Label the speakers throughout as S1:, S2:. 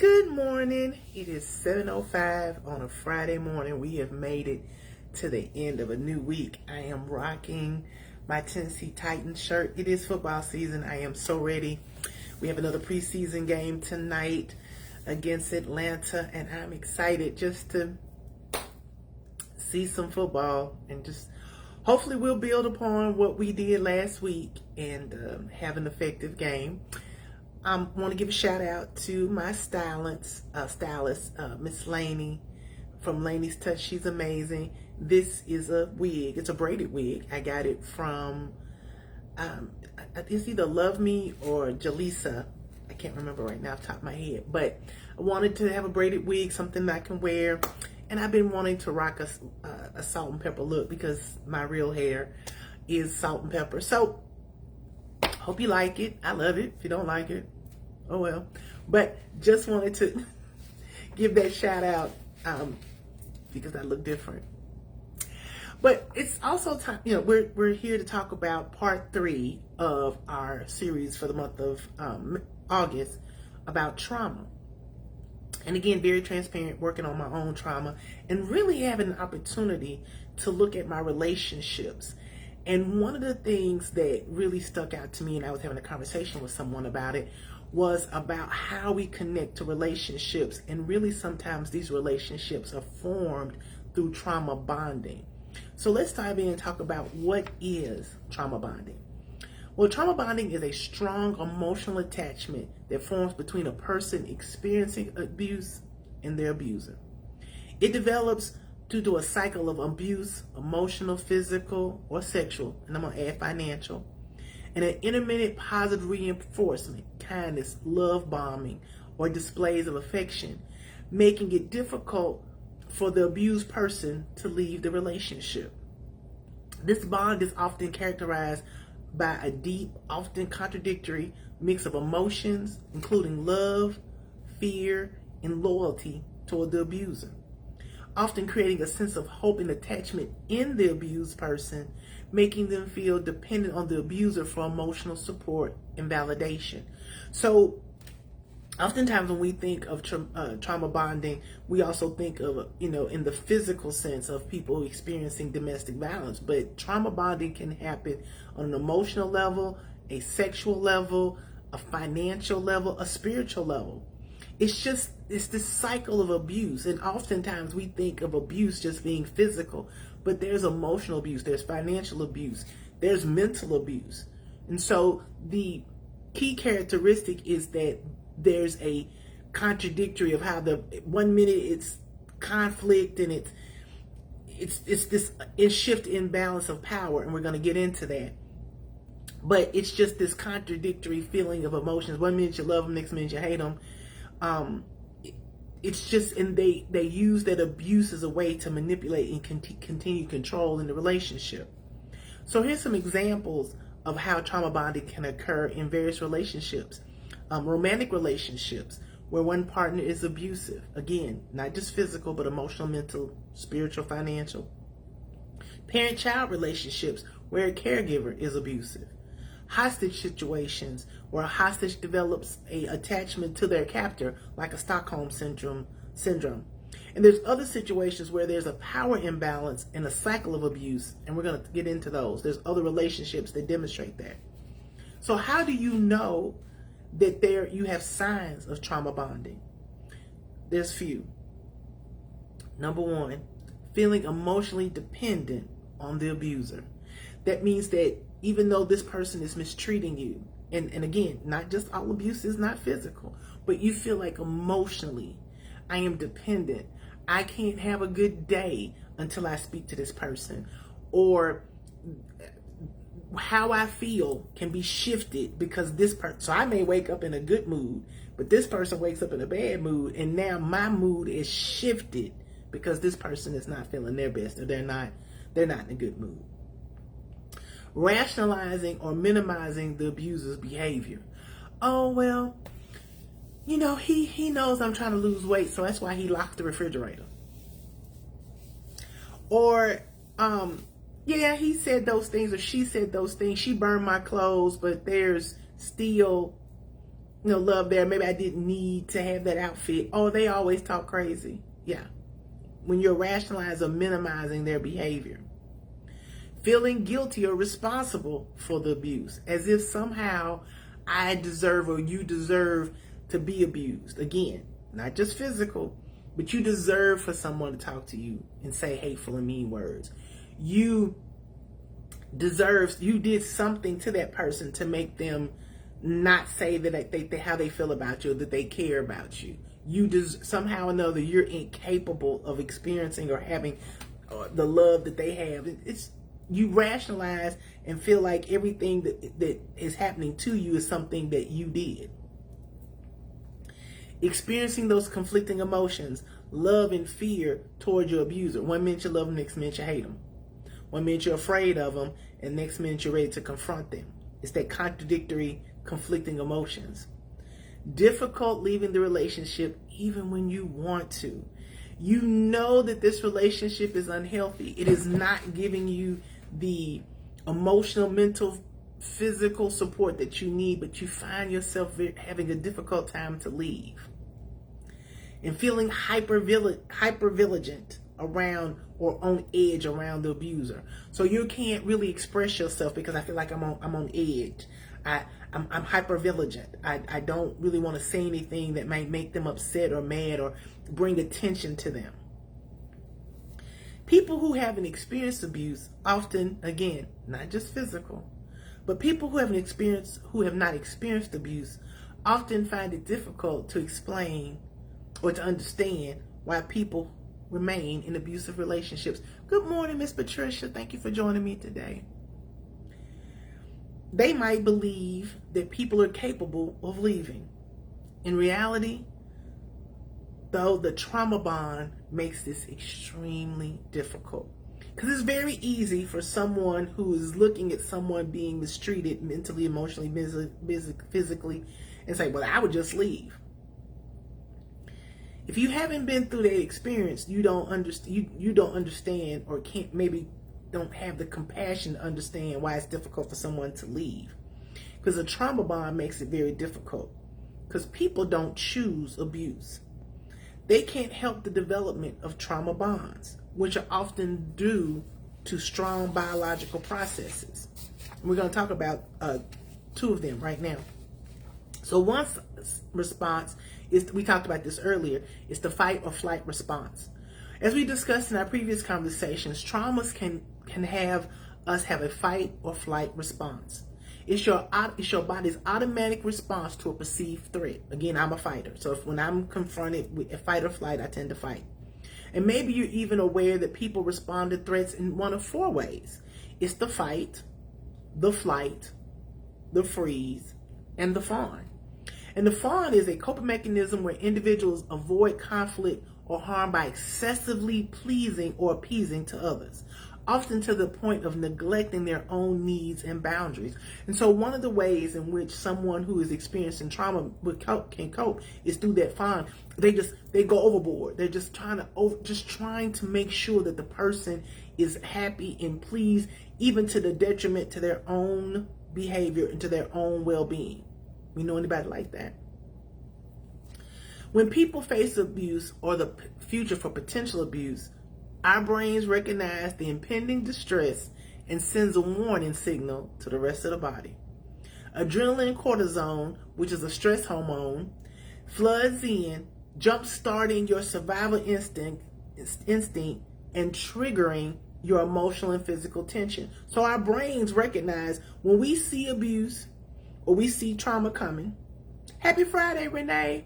S1: Good morning. It is 7:05 on a Friday morning. We have made it to the end of a new week. I am rocking my Tennessee Titans shirt. It is football season. I am so ready. We have another preseason game tonight against Atlanta, and I'm excited just to see some football and just hopefully we'll build upon what we did last week and have an effective game. I want to give a shout out to my stylist, Miss Laney from Laney's Touch. She's amazing. This is a wig. It's a braided wig. I got it from, it's either Love Me or Jaleesa. I can't remember right now off the top of my head. But I wanted to have a braided wig, something that I can wear. And I've been wanting to rock a salt and pepper look because my real hair is salt and pepper. So, hope you like it. I love it. If you don't like it, oh well. But just wanted to give that shout out because I look different. But it's also time, we're here to talk about part 3 of our series for the month of August about trauma. And again, very transparent, working on my own trauma and really having an opportunity to look at my relationships. And one of the things that really stuck out to me, and I was having a conversation with someone about it, was about how we connect to relationships. And really sometimes these relationships are formed through trauma bonding. So let's dive in and talk about what is trauma bonding. Well, trauma bonding is a strong emotional attachment that forms between a person experiencing abuse and their abuser. It develops due to a cycle of abuse, emotional, physical, or sexual, and I'm going to add financial, and an intermittent positive reinforcement, kindness, love bombing, or displays of affection, making it difficult for the abused person to leave the relationship. This bond is often characterized by a deep, often contradictory mix of emotions, including love, fear, and loyalty toward the abuser, often creating a sense of hope and attachment in the abused person, making them feel dependent on the abuser for emotional support and validation. So oftentimes when we think of trauma bonding, we also think of, in the physical sense of people experiencing domestic violence. But trauma bonding can happen on an emotional level, a sexual level, a financial level, a spiritual level. It's this cycle of abuse. And oftentimes we think of abuse just being physical, but there's emotional abuse, there's financial abuse, there's mental abuse. And so the key characteristic is that there's a contradictory of how the 1 minute it's conflict and it's this shift in balance of power, and we're going to get into that. But it's just this contradictory feeling of emotions. 1 minute you love them, next minute you hate them. It's just, and they use that abuse as a way to manipulate and continue control in the relationship. So here's some examples of how trauma bonding can occur in various relationships. Romantic relationships where one partner is abusive. Again, not just physical, but emotional, mental, spiritual, financial. Parent-child relationships where a caregiver is abusive. Hostage situations where a hostage develops a attachment to their captor, like a Stockholm syndrome. And there's other situations where there's a power imbalance and a cycle of abuse, and we're going to get into those. There's other relationships that demonstrate that. So how do you know that you have signs of trauma bonding? There's few. Number 1, feeling emotionally dependent on the abuser. That means that even though this person is mistreating you, and again, not just all abuse is not physical, but you feel like emotionally, I am dependent. I can't have a good day until I speak to this person. Or how I feel can be shifted because this person, so I may wake up in a good mood, but this person wakes up in a bad mood, and now my mood is shifted because this person is not feeling their best, or they're not in a good mood. Rationalizing or minimizing the abuser's behavior. Oh, well, he knows I'm trying to lose weight, so that's why he locked the refrigerator. Or, yeah, he said those things, or she said those things. She burned my clothes, but there's still love there. Maybe I didn't need to have that outfit. Oh, they always talk crazy. Yeah. When you're rationalizing or minimizing their behavior. Feeling guilty or responsible for the abuse, as if somehow I deserve or you deserve to be abused. Again, not just physical, but you deserve for someone to talk to you and say hateful and mean words. You did something to that person to make them not say that how they feel about you, or that they care about you. Somehow or another, you're incapable of experiencing or having the love that they have. You rationalize and feel like everything that is happening to you is something that you did. Experiencing those conflicting emotions, love and fear towards your abuser. One minute you love them, next minute you hate them. One minute you're afraid of them, and next minute you're ready to confront them. It's that contradictory, conflicting emotions. Difficult leaving the relationship even when you want to. You know that this relationship is unhealthy. It is not giving you the emotional, mental, physical support that you need, but you find yourself having a difficult time to leave. And feeling hyper vigilant around or on edge around the abuser. So you can't really express yourself because I feel like I'm on edge. I'm hyper vigilant. I don't really want to say anything that might make them upset or mad or bring attention to them. People who haven't experienced abuse often, again, not just physical, but people who have not experienced abuse often find it difficult to explain or to understand why people remain in abusive relationships. Good morning, Miss Patricia. Thank you for joining me today. They might believe that people are capable of leaving. In reality, though, the trauma bond makes this extremely difficult. Because it's very easy for someone who is looking at someone being mistreated mentally, emotionally, physically, and say, well, I would just leave. If you haven't been through that experience, you don't understand or don't have the compassion to understand why it's difficult for someone to leave. Because a trauma bond makes it very difficult. Because people don't choose abuse. They can't help the development of trauma bonds, which are often due to strong biological processes. We're going to talk about two of them right now. So one response is, we talked about this earlier, is the fight or flight response. As we discussed in our previous conversations, traumas can have us have a fight or flight response. It's your body's automatic response to a perceived threat. Again, I'm a fighter. So when I'm confronted with a fight or flight, I tend to fight. And maybe you're even aware that people respond to threats in one of four ways. It's the fight, the flight, the freeze, and the fawn. And the fawn is a coping mechanism where individuals avoid conflict or harm by excessively pleasing or appeasing to others, often to the point of neglecting their own needs and boundaries. And so one of the ways in which someone who is experiencing trauma can cope is through that fawn. They go overboard. They're just trying to make sure that the person is happy and pleased, even to the detriment to their own behavior and to their own well-being. We know anybody like that? When people face abuse or the future for potential abuse, our brains recognize the impending distress and sends a warning signal to the rest of the body. Adrenaline and cortisol, which is a stress hormone, floods in, jump-starting your survival instinct and triggering your emotional and physical tension. So our brains recognize when we see abuse or we see trauma coming. Happy Friday, Renee.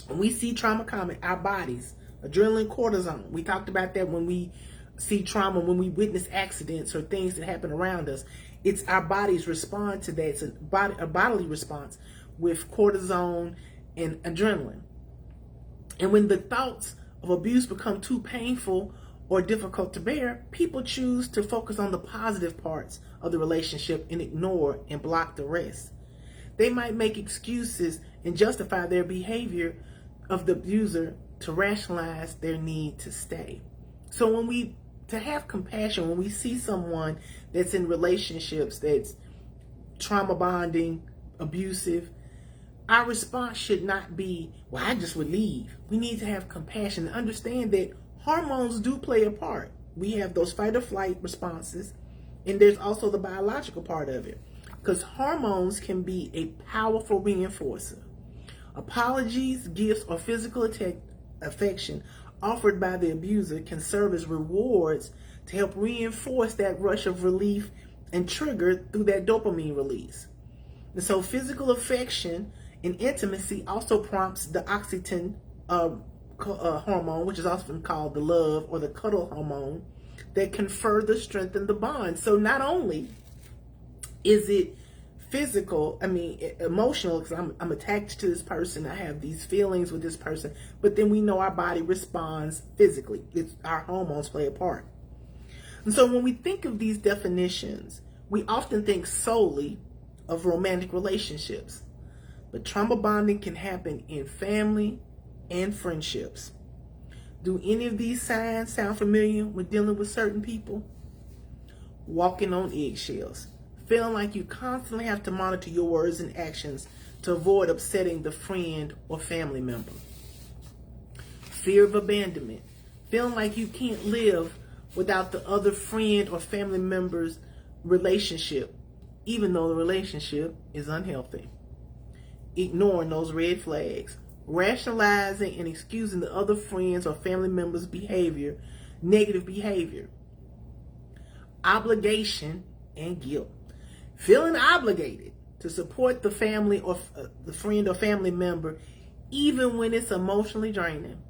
S1: When we see trauma coming, our bodies, adrenaline, cortisol, we talked about that when we see trauma, when we witness accidents or things that happen around us. It's our bodies respond to that. It's a bodily response with cortisone and adrenaline. And when the thoughts of abuse become too painful or difficult to bear, people choose to focus on the positive parts of the relationship and ignore and block the rest. They might make excuses and justify their behavior of the abuser to rationalize their need to stay. So to have compassion, when we see someone that's in relationships that's trauma bonding, abusive, our response should not be, well, I just would leave. We need to have compassion and understand that hormones do play a part. We have those fight or flight responses, and there's also the biological part of it, because hormones can be a powerful reinforcer. Apologies, gifts, or physical affection offered by the abuser can serve as rewards to help reinforce that rush of relief and trigger through that dopamine release. And so physical affection and intimacy also prompts the oxytocin hormone, which is often called the love or the cuddle hormone, that can further strengthen the bond. So not only is it physical, emotional, because I'm attached to this person, I have these feelings with this person, but then we know our body responds physically. Our hormones play a part. And so when we think of these definitions, we often think solely of romantic relationships, but trauma bonding can happen in family and friendships. Do any of these signs sound familiar when dealing with certain people? Walking on eggshells, feeling like you constantly have to monitor your words and actions to avoid upsetting the friend or family member. Fear of abandonment, feeling like you can't live without the other friend or family member's relationship, even though the relationship is unhealthy. Ignoring those red flags, rationalizing and excusing the other friends or family members' behavior, negative behavior. Obligation and guilt, feeling obligated to support the family or the friend or family member, even when it's emotionally draining.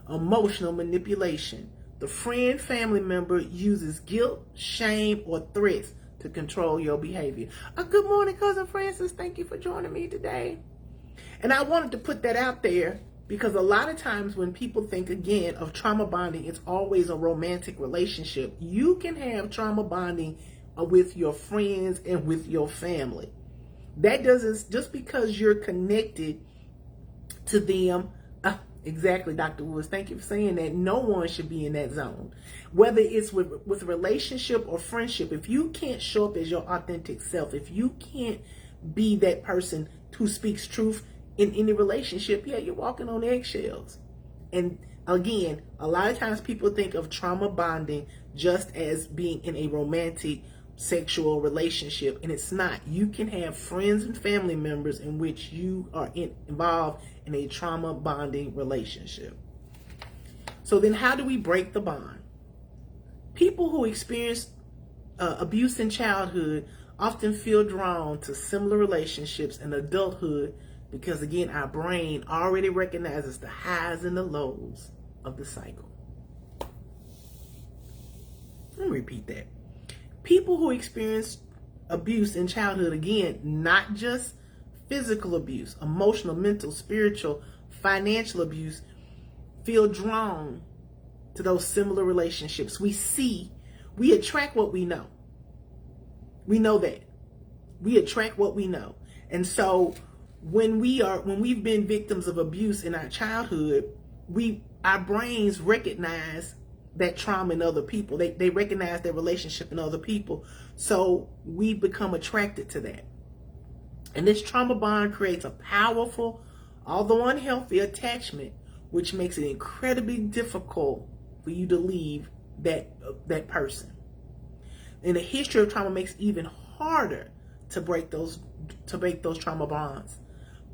S1: Emotional manipulation. The friend, family member uses guilt, shame, or threats to control your behavior. Good morning, Cousin Francis. Thank you for joining me today. And I wanted to put that out there because a lot of times when people think, again, of trauma bonding, it's always a romantic relationship. You can have trauma bonding with your friends and with your family. That doesn't, just because you're connected to them, exactly, Dr. Woods, thank you for saying that, no one should be in that zone. Whether it's with relationship or friendship, if you can't show up as your authentic self, if you can't be that person who speaks truth in any relationship, yeah, you're walking on eggshells. And again, a lot of times people think of trauma bonding just as being in a romantic sexual relationship, and it's not. You can have friends and family members in which you are involved in a trauma bonding relationship. So then how do we break the bond? People who experience abuse in childhood often feel drawn to similar relationships in adulthood because, again, our brain already recognizes the highs and the lows of the cycle. Let me repeat that. People who experience abuse in childhood, again, not just physical abuse, emotional, mental, spiritual, financial abuse, feel drawn to those similar relationships. We attract what we know. We know that. We attract what we know. And so when we've been victims of abuse in our childhood, our brains recognize that trauma in other people. They recognize their relationship in other people. So we become attracted to that. And this trauma bond creates a powerful, although unhealthy, attachment, which makes it incredibly difficult for you to leave that person. And the history of trauma makes it even harder to break those trauma bonds.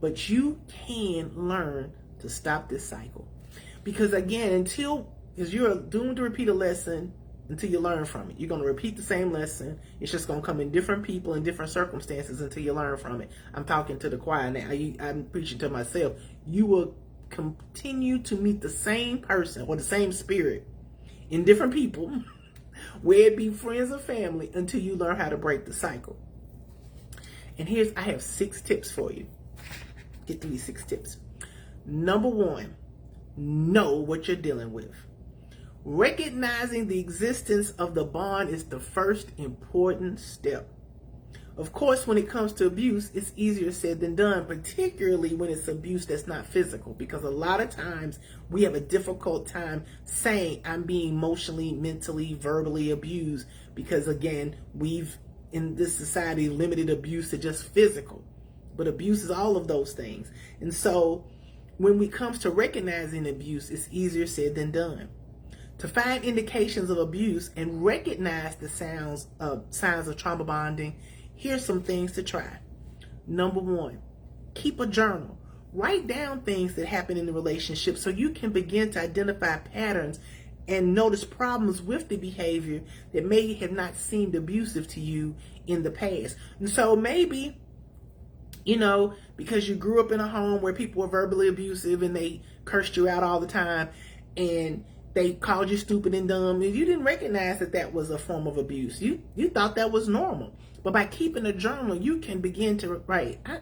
S1: But you can learn to stop this cycle. Because again, because you're doomed to repeat a lesson until you learn from it. You're going to repeat the same lesson. It's just going to come in different people and different circumstances until you learn from it. I'm talking to the choir now. I'm preaching to myself. You will continue to meet the same person or the same spirit in different people, whether it be friends or family, until you learn how to break the cycle. And I have 6 tips for you. Get through these 6 tips. Number 1, know what you're dealing with. Recognizing the existence of the bond is the first important step. Of course, when it comes to abuse, it's easier said than done, particularly when it's abuse that's not physical, because a lot of times we have a difficult time saying I'm being emotionally, mentally, verbally abused, because again, we've in this society limited abuse to just physical, but abuse is all of those things. And so when it comes to recognizing abuse, it's easier said than done. To find indications of abuse and recognize the signs of trauma bonding, here's some things to try. Number one, keep a journal. Write down things that happen in the relationship so you can begin to identify patterns and notice problems with the behavior that may have not seemed abusive to you in the past. And so maybe, because you grew up in a home where people were verbally abusive and they cursed you out all the time and they called you stupid and dumb, and you didn't recognize that that was a form of abuse. You thought that was normal. But by keeping a journal, you can begin to write, I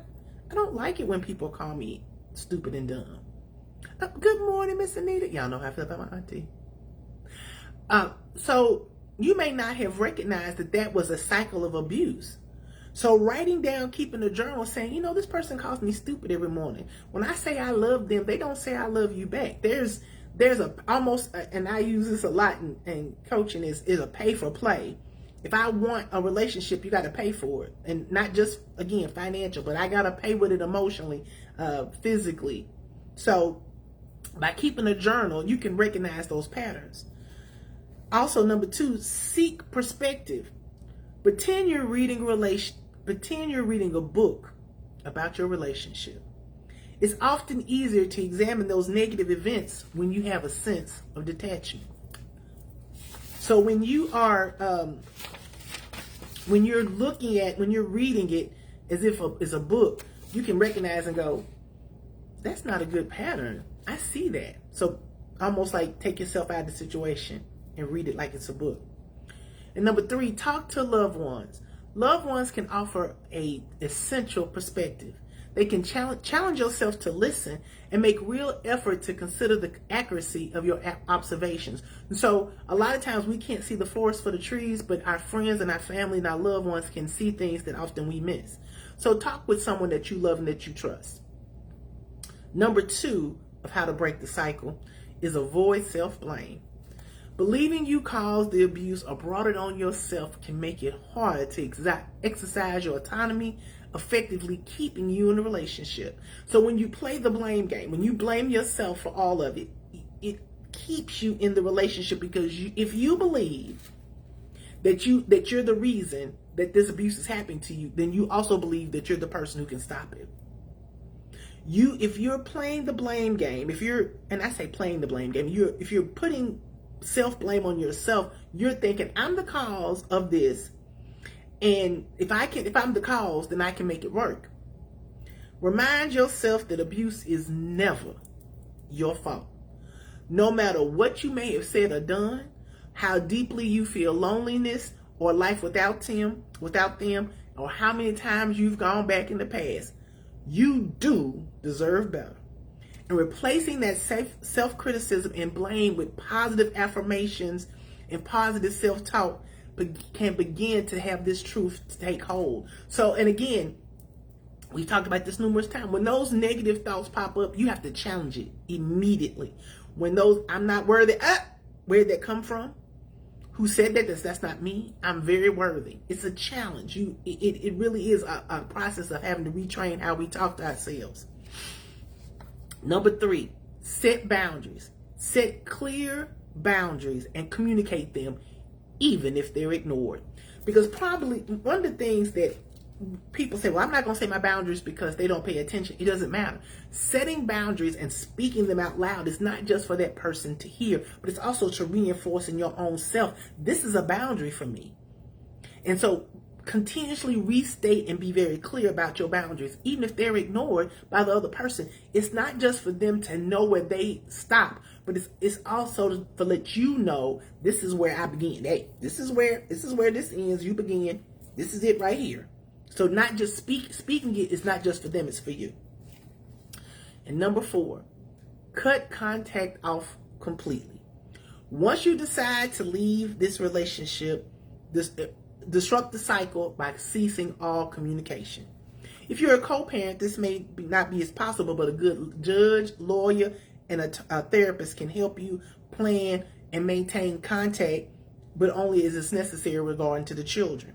S1: don't like it when people call me stupid and dumb. Good morning, Miss Anita. Y'all know how I feel about my auntie. So you may not have recognized that that was a cycle of abuse. So writing down, keeping a journal, saying, this person calls me stupid every morning. When I say I love them, they don't say I love you back. There's and I use this a lot in coaching, is a pay for play. If I want a relationship, you got to pay for it. And not just, again, financial, but I got to pay with it emotionally, physically. So by keeping a journal, you can recognize those patterns. Also, number two, seek perspective. Pretend you're reading a book about your relationship. It's often easier to examine those negative events when you have a sense of detachment. So when you are, when you're reading it as if it's a book, you can recognize and go, that's not a good pattern. I see that. So almost like take yourself out of the situation and read it like it's a book. And number three, talk to loved ones. Loved ones can offer an essential perspective. They can challenge yourself to listen and make real effort to consider the accuracy of your observations. And so a lot of times we can't see the forest for the trees, but our friends and our family and our loved ones can see things that often we miss. So talk with someone that you love and that you trust. Number two of how to break the cycle is avoid self-blame. Believing you caused the abuse or brought it on yourself can make it harder to exercise your autonomy, effectively keeping you in a relationship. So when you play the blame game, when you blame yourself for all of it, it keeps you in the relationship, because if you believe that you're the reason that this abuse is happening to you, then you also believe that you're the person who can stop it. If you're playing the blame game, if you're putting self-blame on yourself, you're thinking, I'm the cause of this, and if I'm the cause, then I can make it work. Remind yourself that abuse is never your fault. No matter what you may have said or done, how deeply you feel loneliness or life without them, or how many times you've gone back in the past, you do deserve better. And replacing that self-criticism and blame with positive affirmations and positive self-talk can begin to have this truth take hold. So, and again, we've talked about this numerous times. When those negative thoughts pop up, you have to challenge it immediately. When those, I'm not worthy, where did that come from? Who said that? That's not me. I'm very worthy. It's a challenge. It really is a process of having to retrain how we talk to ourselves. Number three, set boundaries. Set clear boundaries and communicate them, even if they're ignored. Because probably one of the things that people say, well, I'm not going to say my boundaries because they don't pay attention. It doesn't matter. Setting boundaries and speaking them out loud is not just for that person to hear, but it's also to reinforce in your own self, this is a boundary for me. And so continuously restate and be very clear about your boundaries, even if they're ignored by the other person. It's not just for them to know where they stop, but it's also to let you know, this is where I begin. Hey, this is where this ends. You begin. This is it right here. So not just speaking it is not just for them, it's for you. And number four, cut contact off completely. Once you decide to leave this relationship, disrupt the cycle by ceasing all communication. If you're a co-parent, this may not be as possible, but a good judge, lawyer, and a therapist can help you plan and maintain contact, but only as it's necessary regarding to the children.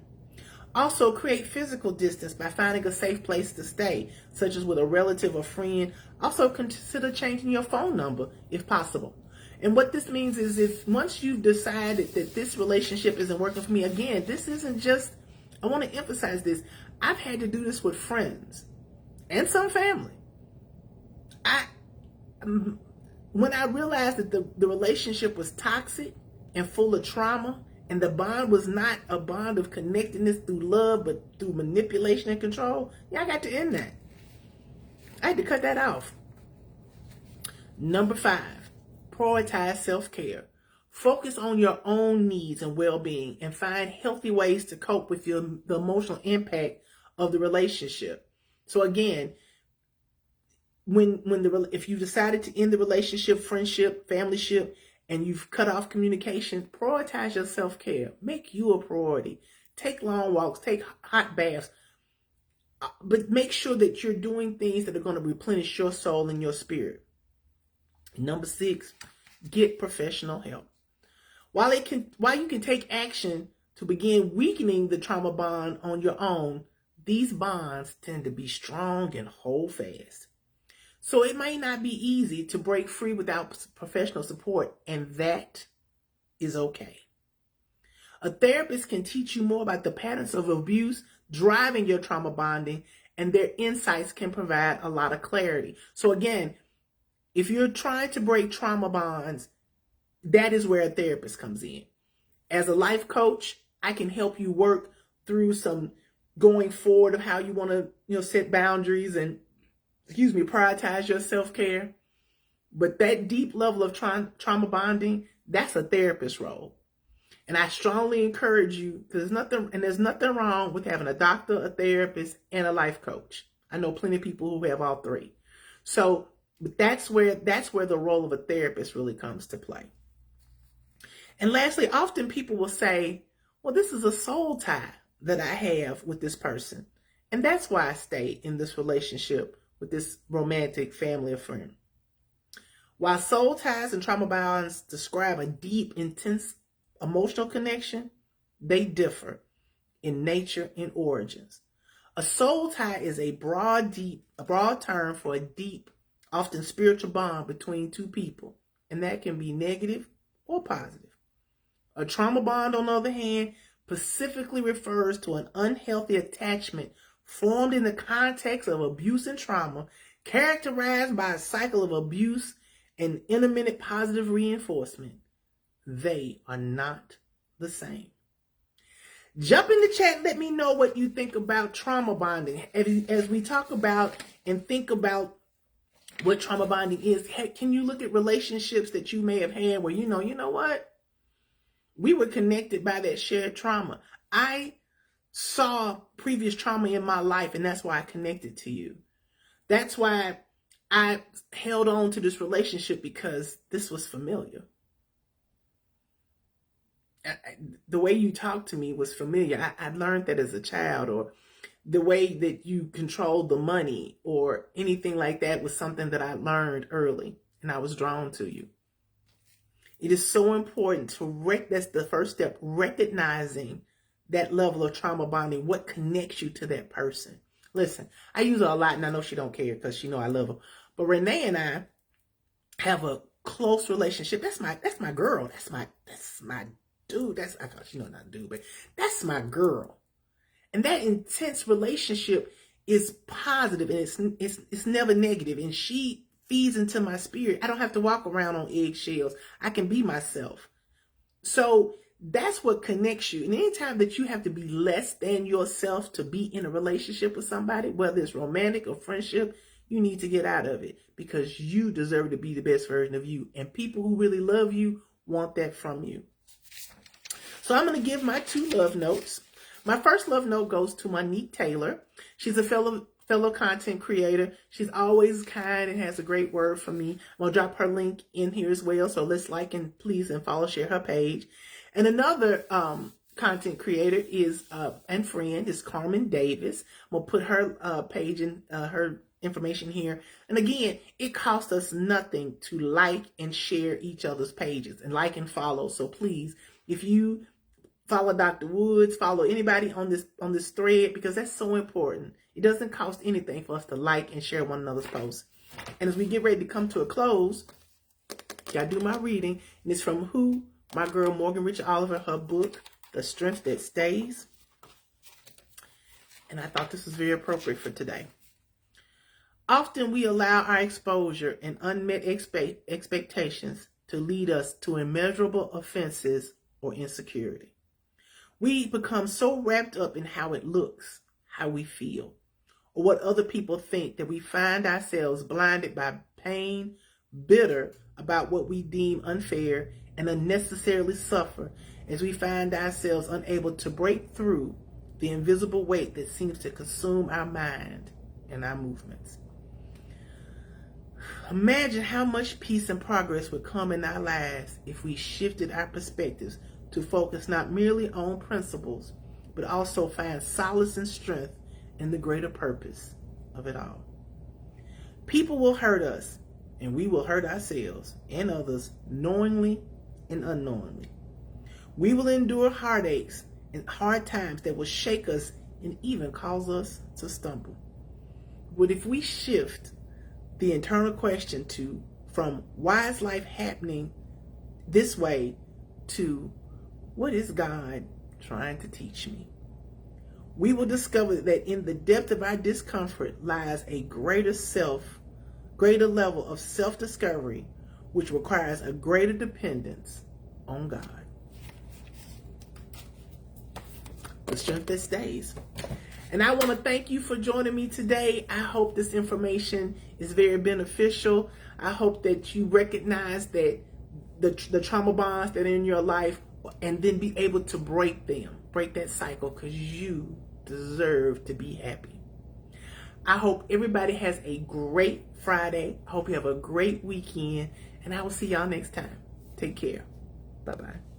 S1: Also, create physical distance by finding a safe place to stay, such as with a relative or friend. Also, consider changing your phone number if possible. And what this means is, if once you've decided that this relationship isn't working for me, again, this isn't just, I want to emphasize this. I've had to do this with friends and some family. When I realized that the relationship was toxic and full of trauma, and the bond was not a bond of connectedness through love, but through manipulation and control, I got to end that. I had to cut that off. Number 5, prioritize self-care. Focus on your own needs and well-being, and find healthy ways to cope with the emotional impact of the relationship. So again, if you decided to end the relationship, friendship, familyship, and you've cut off communication, prioritize your self-care. Make you a priority. Take long walks, take hot baths, but make sure that you're doing things that are going to replenish your soul and your spirit. Number 6, get professional help. While you can take action to begin weakening the trauma bond on your own, these bonds tend to be strong and hold fast. So it may not be easy to break free without professional support, and that is okay. A therapist can teach you more about the patterns of abuse driving your trauma bonding, and their insights can provide a lot of clarity. So again, if you're trying to break trauma bonds, that is where a therapist comes in. As a life coach, I can help you work through some going forward of how you want to, set boundaries and prioritize your self-care. But that deep level of trauma bonding, that's a therapist role. And I strongly encourage you, because there's nothing wrong with having a doctor, a therapist, and a life coach. I know plenty of people who have all 3. So that's where the role of a therapist really comes to play. And lastly, often people will say, well, this is a soul tie that I have with this person, and that's why I stay in this relationship with this romantic family or friend. While soul ties and trauma bonds describe a deep, intense emotional connection, they differ in nature and origins. A soul tie is a broad term for a deep, often spiritual bond between two people, and that can be negative or positive. A trauma bond, on the other hand, specifically refers to an unhealthy attachment formed in the context of abuse and trauma, characterized by a cycle of abuse and intermittent positive reinforcement. They are not the same. Jump in the chat, let me know what you think about trauma bonding. As we talk about and think about what trauma bonding is, can you look at relationships that you may have had where you know what? We were connected by that shared trauma. I saw previous trauma in my life, and that's why I connected to you. That's why I held on to this relationship, because this was familiar. The way you talked to me was familiar. I learned that as a child, or the way that you controlled the money or anything like that was something that I learned early, and I was drawn to you. It is so important that's the first step, recognizing that level of trauma bonding, what connects you to that person. Listen, I use her a lot, and I know she don't care because she know I love her. But Renee and I have a close relationship. That's my girl. That's my dude. I thought she know not dude, but that's my girl. And that intense relationship is positive, and it's never negative. And she feeds into my spirit. I don't have to walk around on eggshells. I can be myself. So that's what connects you. And anytime that you have to be less than yourself to be in a relationship with somebody, whether it's romantic or friendship, you need to get out of it, because you deserve to be the best version of you. And people who really love you want that from you. So I'm going to give my 2 love notes. My first love note goes to Monique Taylor. She's a fellow content creator. She's always kind and has a great word for me. I'm going to drop her link in here as well. So let's like and please and follow, share her page. And another content creator and friend is Carmen Davis. I'm going to put her page and her information here. And again, it costs us nothing to like and share each other's pages and like and follow. So please, if you Follow Dr. Woods, follow anybody on this thread, because that's so important. It doesn't cost anything for us to like and share one another's posts. And as we get ready to come to a close, y'all do my reading, and it's from Who? My girl Morgan Rich Oliver, her book, The Strength That Stays. And I thought this was very appropriate for today. Often we allow our exposure and unmet expectations to lead us to immeasurable offenses or insecurity. We become so wrapped up in how it looks, how we feel, or what other people think that we find ourselves blinded by pain, bitter about what we deem unfair, and unnecessarily suffer as we find ourselves unable to break through the invisible weight that seems to consume our mind and our movements. Imagine how much peace and progress would come in our lives if we shifted our perspectives to focus not merely on principles, but also find solace and strength in the greater purpose of it all. People will hurt us, and we will hurt ourselves and others knowingly and unknowingly. We will endure heartaches and hard times that will shake us and even cause us to stumble. But if we shift the internal question from why is life happening this way to what is God trying to teach me, we will discover that in the depth of our discomfort lies a greater level of self-discovery, which requires a greater dependence on God. The strength that stays. And I want to thank you for joining me today. I hope this information is very beneficial. I hope that you recognize that the trauma bonds that are in your life, and then be able to break that cycle, because you deserve to be happy. I hope everybody has a great Friday. I hope you have a great weekend, and I will see y'all next time. Take care. Bye-bye.